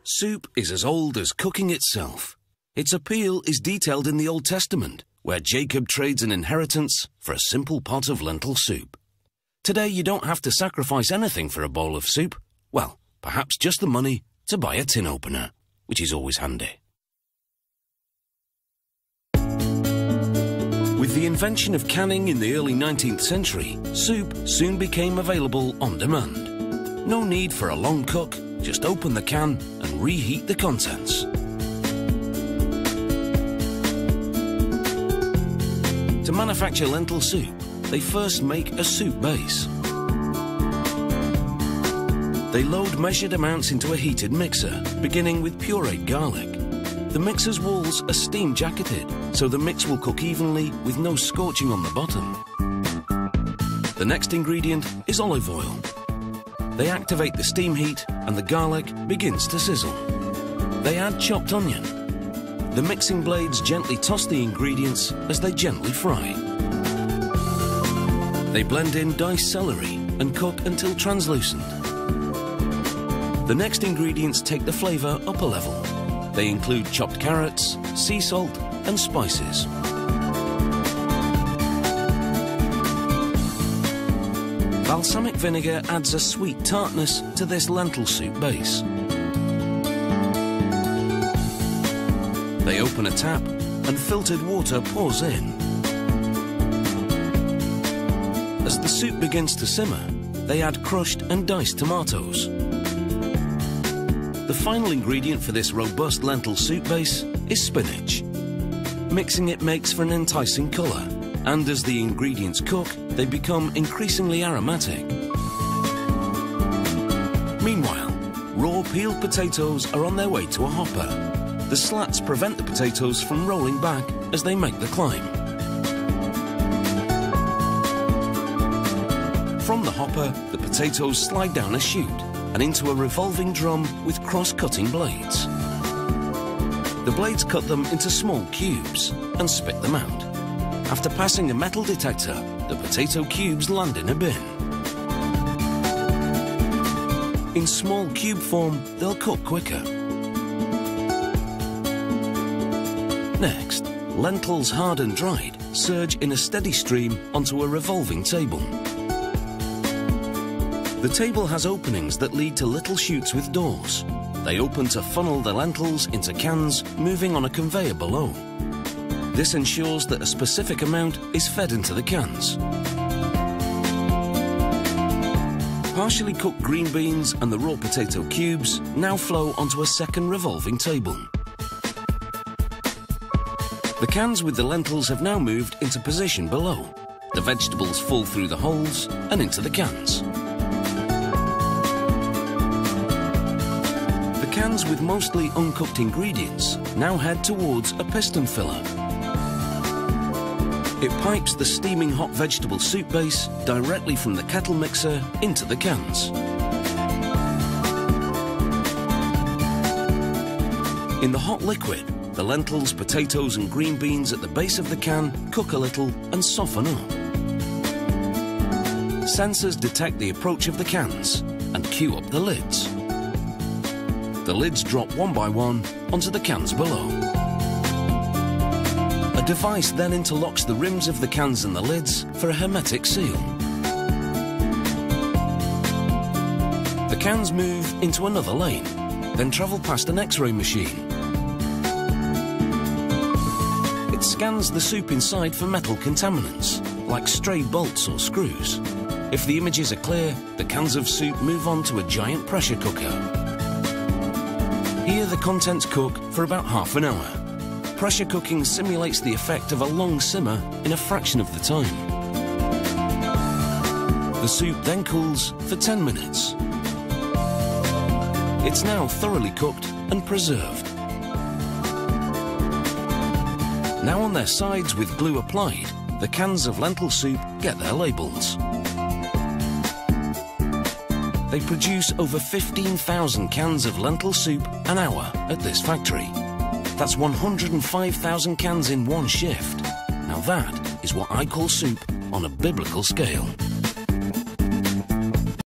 Soup is as old as cooking itself. Its appeal is detailed in the Old Testament, where Jacob trades an inheritance for a simple pot of lentil soup. Today you don't have to sacrifice anything for a bowl of soup. Well, perhaps just the money to buy a tin opener, which is always handy. With the invention of canning in the early 19th century, soup soon became available on demand. No need for a long cook, just open the can and reheat the contents. To manufacture lentil soup, they first make a soup base. They load measured amounts into a heated mixer, beginning with pureed garlic. The mixer's walls are steam jacketed, so the mix will cook evenly with no scorching on the bottom. The next ingredient is olive oil. They activate the steam heat and the garlic begins to sizzle. They add chopped onion. The mixing blades gently toss the ingredients as they gently fry. They blend in diced celery and cook until translucent. The next ingredients take the flavour up a level. They include chopped carrots, sea salt and spices. Balsamic vinegar adds a sweet tartness to this lentil soup base. They open a tap and filtered water pours in. As the soup begins to simmer, they add crushed and diced tomatoes. The final ingredient for this robust lentil soup base is spinach. Mixing it makes for an enticing colour, and as the ingredients cook, they become increasingly aromatic. Meanwhile, raw peeled potatoes are on their way to a hopper. The slats prevent the potatoes from rolling back as they make the climb. From the hopper, the potatoes slide down a chute and into a revolving drum with cross-cutting blades. The blades cut them into small cubes and spit them out. After passing a metal detector, the potato cubes land in a bin. In small cube form, they'll cook quicker. Next, lentils hard and dried surge in a steady stream onto a revolving table. The table has openings that lead to little chutes with doors. They open to funnel the lentils into cans, moving on a conveyor below. This ensures that a specific amount is fed into the cans. Partially cooked green beans and the raw potato cubes now flow onto a second revolving table. The cans with the lentils have now moved into position below. The vegetables fall through the holes and into the cans. The cans with mostly uncooked ingredients now head towards a piston filler. It pipes the steaming hot vegetable soup base directly from the kettle mixer into the cans. In the hot liquid, the lentils, potatoes and green beans at the base of the can cook a little and soften up. Sensors detect the approach of the cans and cue up the lids. The lids drop one by one onto the cans below. A device then interlocks the rims of the cans and the lids for a hermetic seal. The cans move into another lane, then travel past an X-ray machine. It scans the soup inside for metal contaminants, like stray bolts or screws. If the images are clear, the cans of soup move on to a giant pressure cooker. Here the contents cook for about half an hour. Pressure cooking simulates the effect of a long simmer in a fraction of the time. The soup then cools for 10 minutes. It's now thoroughly cooked and preserved. Now on their sides with glue applied, the cans of lentil soup get their labels. They produce over 15,000 cans of lentil soup an hour at this factory. That's 105,000 cans in one shift. Now that is what I call soup on a biblical scale.